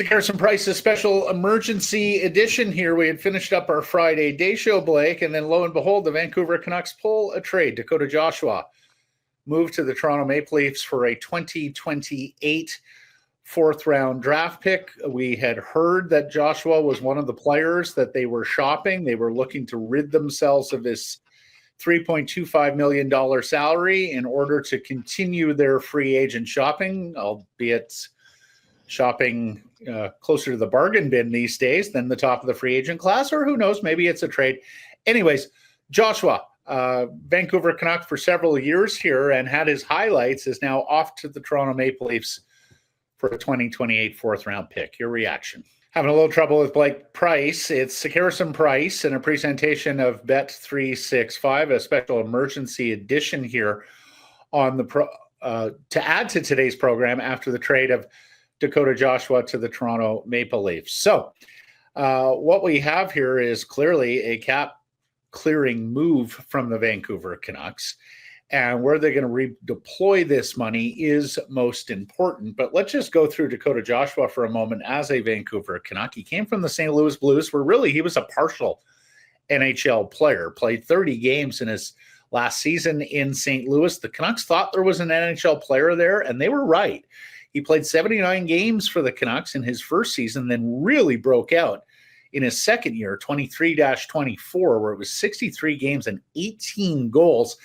Carson Price's special emergency edition here. We had finished up our Friday day show, Blake, and then lo and behold, the Vancouver Canucks pull a trade. Dakota Joshua moved to the Toronto Maple Leafs for a 2028 fourth-round draft pick. We had heard that Joshua was one of the players that they were shopping. They were looking to rid themselves of this $3.25 million salary in order to continue their free agent shopping, albeit shopping closer to the bargain bin these days than the top of the free agent class, or who knows, maybe it's a trade. Anyways, Joshua, Vancouver Canuck for several years here and had his highlights, is now off to the Toronto Maple Leafs for a 2028 fourth-round pick. Your reaction? Having a little trouble with Blake Price. It's Carson Price in a presentation of Bet365, a special emergency edition here on the to add to today's program after the trade of Dakota Joshua to the Toronto Maple Leafs. So what we have here is clearly a cap clearing move from the Vancouver Canucks, and where they're going to redeploy this money is most important. But let's just go through Dakota Joshua for a moment as a Vancouver Canuck. He came from the St. Louis Blues, where really he was a partial NHL player, played 30 games in his last season in St. Louis. The Canucks thought there was an NHL player there, and they were right. He played 79 games for the Canucks in his first season, then really broke out in his second year, 23-24, where it was 63 games and 18 goals.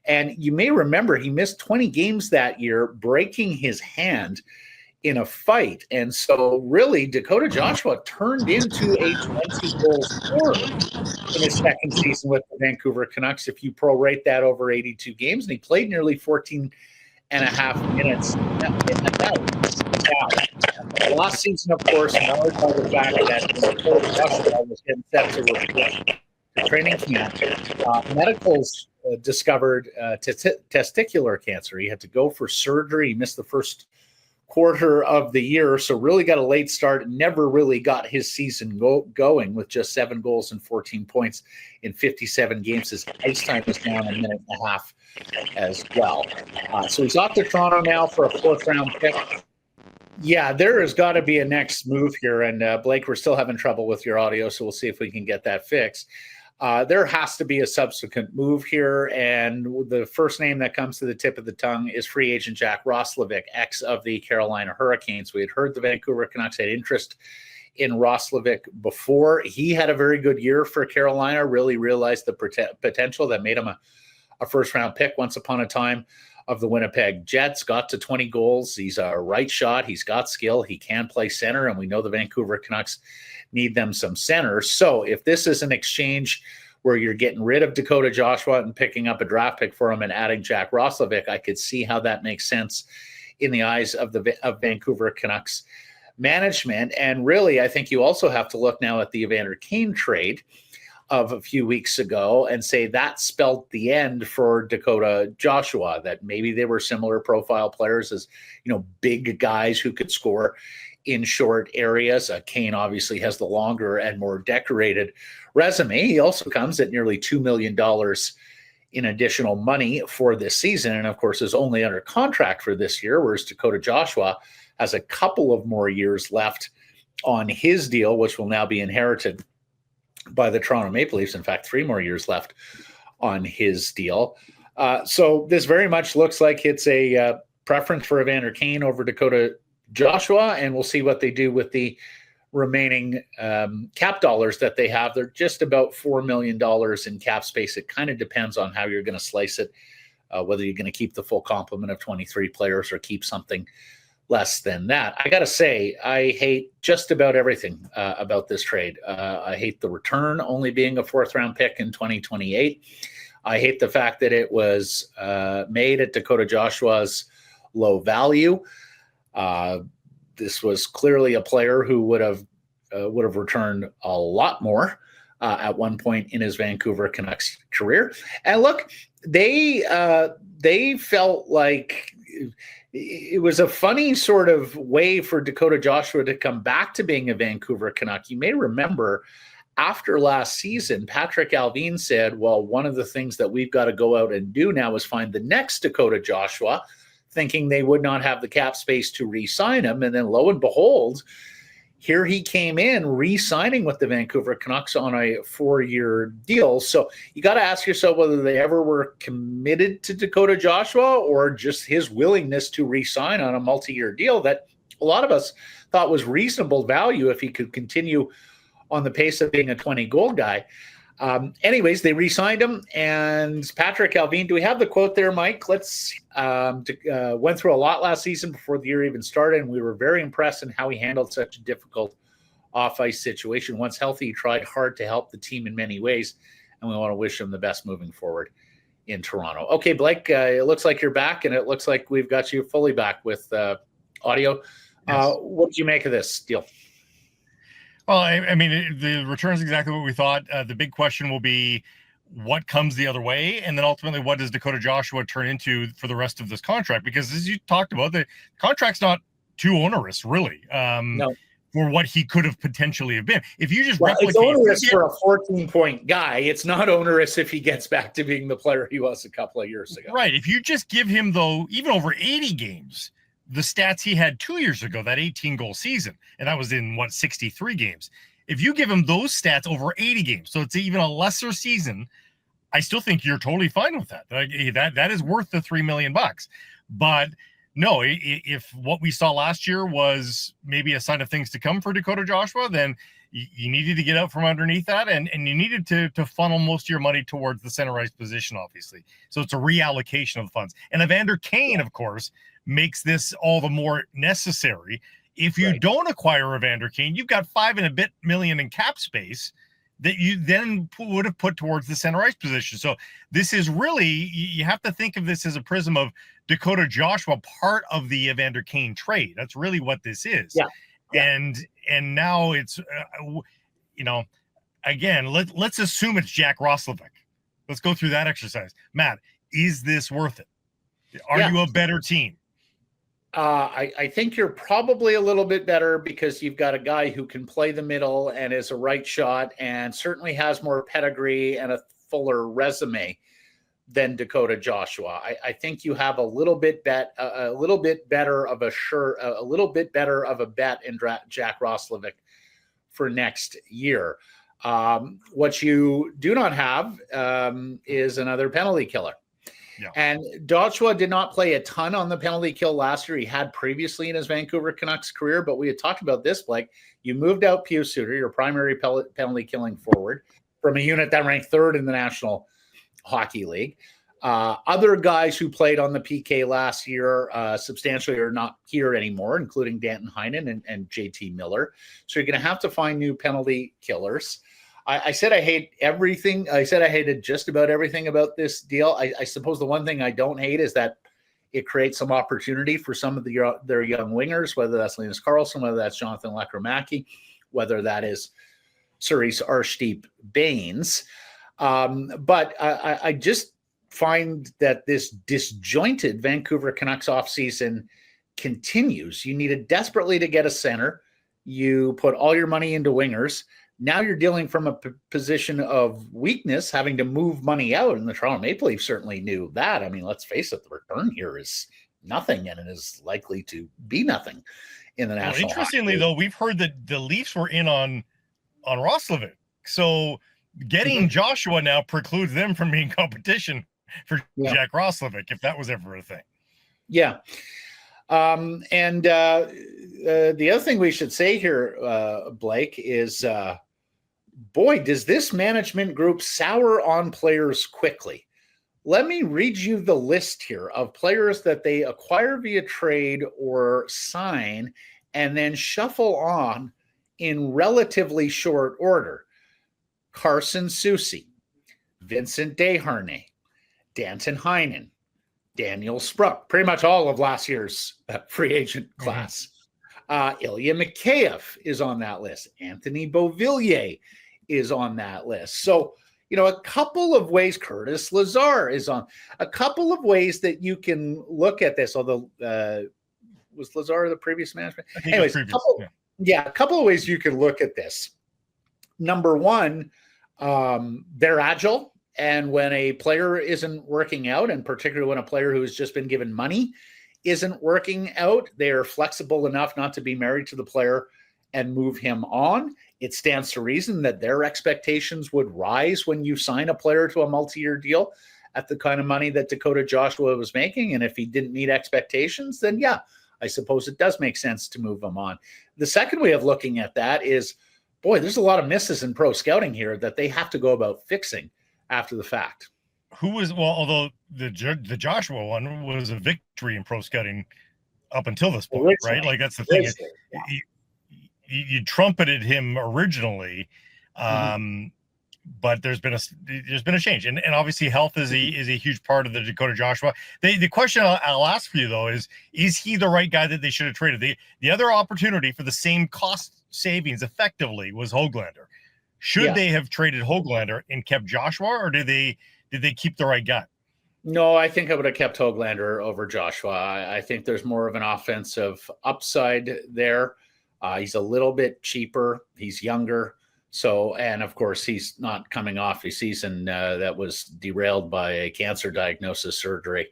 And you may remember he missed 20 games that year, breaking his hand in a fight. And so really Dakota Joshua turned into a 20-goal scorer in his second season with the Vancouver Canucks, if you prorate that over 82 games. And he played nearly 14 and a half minutes. Now, last season, of course, another by the fact that Dakota Joshua was getting set to report to training camp, medicals discovered testicular cancer. He had to go for surgery. He missed the first quarter of the year, so really got a late start. Never really got his season going with just 7 goals and 14 points in 57 games. His ice time was down a minute and a half as well. So he's off to Toronto now for a fourth-round pick. Yeah, there has got to be a next move here. And Blake, we're still having trouble with your audio, so we'll see if we can get that fixed. There has to be a subsequent move here, and the first name that comes to the tip of the tongue is free agent Jack Roslovic, ex of the Carolina Hurricanes. We had heard the Vancouver Canucks had interest in Roslovic before. He had a very good year for Carolina, really realized the potential that made him a first-round pick once upon a time of the Winnipeg Jets, got to 20 goals. He's a right shot. He's got skill. He can play center, and we know the Vancouver Canucks need them some centers. So if this is an exchange where you're getting rid of Dakota Joshua and picking up a draft pick for him and adding Jack Roslovic, I could see how that makes sense in the eyes of Vancouver Canucks management. And really, I think you also have to look now at the Evander Kane trade of a few weeks ago and say that spelled the end for Dakota Joshua, that maybe they were similar profile players as, big guys who could score in short areas. Kane obviously has the longer and more decorated resume. He also comes at nearly $2 million in additional money for this season, and of course is only under contract for this year, whereas Dakota Joshua has a couple of more years left on his deal, which will now be inherited by the Toronto Maple Leafs. In fact, 3 more years left on his deal. So this very much looks like it's a preference for Evander Kane over Dakota Joshua, and we'll see what they do with the remaining cap dollars that they have. They're just about $4 million in cap space. It kind of depends on how you're going to slice it, whether you're going to keep the full complement of 23 players or keep something less than that. I got to say, I hate just about everything about this trade. I hate the return only being a fourth-round pick in 2028. I hate the fact that it was made at Dakota Joshua's low value. This was clearly a player who would have returned a lot more at one point in his Vancouver Canucks career. And look, they felt like it was a funny sort of way for Dakota Joshua to come back to being a Vancouver Canuck. You may remember after last season, Patrick Alvin said, well, one of the things that we've got to go out and do now is find the next Dakota Joshua, thinking they would not have the cap space to re-sign him. And then lo and behold, here he came in re-signing with the Vancouver Canucks on a 4-year deal. So you got to ask yourself whether they ever were committed to Dakota Joshua or just his willingness to re-sign on a multi-year deal that a lot of us thought was reasonable value if he could continue on the pace of being a 20-goal guy. Anyways, they re-signed him, and Patrick Allvin. Do we have the quote there, Mike? Let's went through a lot last season before the year even started, and we were very impressed in how he handled such a difficult off-ice situation. Once healthy, he tried hard to help the team in many ways, and we want to wish him the best moving forward in Toronto. Okay, Blake, it looks like you're back, and it looks like we've got you fully back with audio. Yes. What did you make of this deal? Well, I mean, the return is exactly what we thought. The big question will be what comes the other way, and then ultimately what does Dakota Joshua turn into for the rest of this contract? Because as you talked about, the contract's not too onerous, really, no. for what he could have potentially have been. If you just replicate, it's onerous for a 14-point guy. It's not onerous if he gets back to being the player he was a couple of years ago. Right. If you just give him, though, even over 80 games, the stats he had 2 years ago, that 18-goal season, and that was in, 63 games. If you give him those stats over 80 games, so it's even a lesser season, I still think you're totally fine with that. That is worth the $3 million. But no, if what we saw last year was maybe a sign of things to come for Dakota Joshua, then you needed to get out from underneath that, and you needed to funnel most of your money towards the center ice position, obviously. So it's a reallocation of the funds. And Evander Kane, of course, makes this all the more necessary. If you don't acquire Evander Kane, you've got $5 and a bit million in cap space that you then would have put towards the center ice position. So this is really, you have to think of this as a prism of Dakota Joshua, part of the Evander Kane trade. That's really what this is. Yeah. And now it's, again, let's assume it's Jack Roslovic. Let's go through that exercise. Matt, is this worth it? Are you a better team? I think you're probably a little bit better because you've got a guy who can play the middle and is a right shot and certainly has more pedigree and a fuller resume than Dakota Joshua. I think you have a little bit better of a bet in Jack Roslovic for next year. What you do not have is another penalty killer. Yeah. And Joshua did not play a ton on the penalty kill last year. He had previously in his Vancouver Canucks career, but we had talked about this, Blake. You moved out Pius Suter, your primary penalty killing forward, from a unit that ranked third in the National Hockey League. Other guys who played on the PK last year substantially are not here anymore, including Danton Heinen and JT Miller. So you're going to have to find new penalty killers. I said I hate everything. I said I hated just about everything about this deal. I suppose the one thing I don't hate is that it creates some opportunity for some of their young wingers, whether that's Linus Karlsson, whether that's Jonathan Lekkerimäki, whether that is Cerise Arshdeep Baines. But I just find that this disjointed Vancouver Canucks offseason continues. You needed desperately to get a center. You put all your money into wingers. Now you're dealing from a position of weakness, having to move money out, and the Toronto Maple Leafs certainly knew that. I mean, let's face it, the return here is nothing, and it is likely to be nothing in the National Hockey League. Interestingly, though, we've heard that the Leafs were in on Roslovic, so getting Joshua now precludes them from being competition for Jack Roslovic, if that was ever a thing. Yeah. And the other thing we should say here, Blake, is boy, does this management group sour on players quickly. Let me read you the list here of players that they acquire via trade or sign and then shuffle on in relatively short order. Carson Soucy, Vincent Desharnais, Danton Heinen, Daniel Spruck, pretty much all of last year's free agent class. Ilya Mikheyev is on that list. Anthony Beauvillier is on that list. So, a couple of ways, Curtis Lazar is on, a couple of ways that you can look at this, although was Lazar the previous management? Anyways, a couple of ways you can look at this. Number one, they're agile. And when a player isn't working out, and particularly when a player who has just been given money isn't working out, they are flexible enough not to be married to the player and move him on, it stands to reason that their expectations would rise when you sign a player to a multi-year deal at the kind of money that Dakota Joshua was making. And if he didn't meet expectations, then yeah, I suppose it does make sense to move him on. The second way of looking at that is, boy, there's a lot of misses in pro scouting here that they have to go about fixing after the fact. Although the Joshua one was a victory in pro scouting up until this point, right? Like that's the thing. You trumpeted him originally, but there's been a change, and obviously health is a huge part of the Dakota Joshua. The question I'll ask for you though is he the right guy that they should have traded? The other opportunity for the same cost savings effectively was Höglander. Should they have traded Höglander and kept Joshua, or did they keep the right guy? No, I think I would have kept Höglander over Joshua. I think there's more of an offensive upside there. He's a little bit cheaper. He's younger. So, and of course, he's not coming off a season that was derailed by a cancer diagnosis surgery.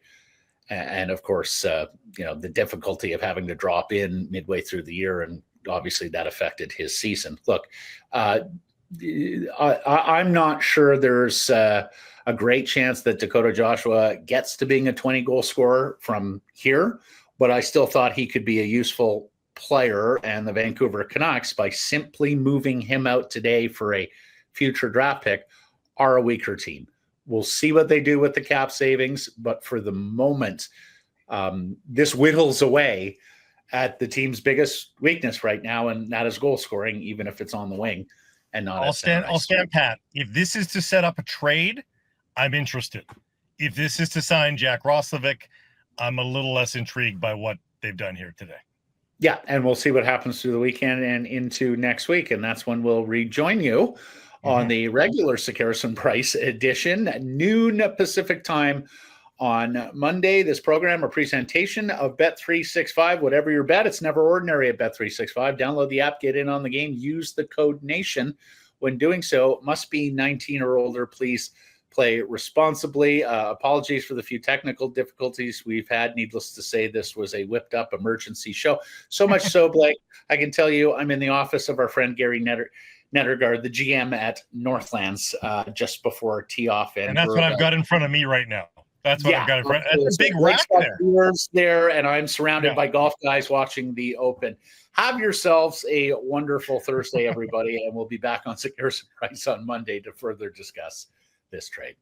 And of course, the difficulty of having to drop in midway through the year. And obviously that affected his season. Look, I'm not sure there's a great chance that Dakota Joshua gets to being a 20-goal scorer from here, but I still thought he could be a useful player, and the Vancouver Canucks, by simply moving him out today for a future draft pick, are a weaker team. We'll see what they do with the cap savings, but for the moment, this whittles away at the team's biggest weakness right now, and that is goal scoring, even if it's on the wing and not. I'll stand pat. If this is to set up a trade, I'm interested. If this is to sign Jack Roslovic, I'm a little less intrigued by what they've done here today. Yeah, and we'll see what happens through the weekend and into next week, and that's when we'll rejoin you on the regular Sekerson Price edition, noon Pacific time on Monday. This program, a presentation of Bet365. Whatever your bet, it's never ordinary at Bet365. Download the app, get in on the game, use the code NATION. When doing so, must be 19 or older. Please play responsibly. Apologies for the few technical difficulties we've had. Needless to say, this was a whipped up emergency show. So much so, Blake, I can tell you I'm in the office of our friend Gary Nettergaard, the GM at Northlands, just before tee off. And that's what I've got in front of me right now. That's what I've got in front. That's a big rack there. And I'm surrounded by golf guys watching the Open. Have yourselves a wonderful Thursday, everybody. And we'll be back on Sekerson Price on Monday to further discuss this trade.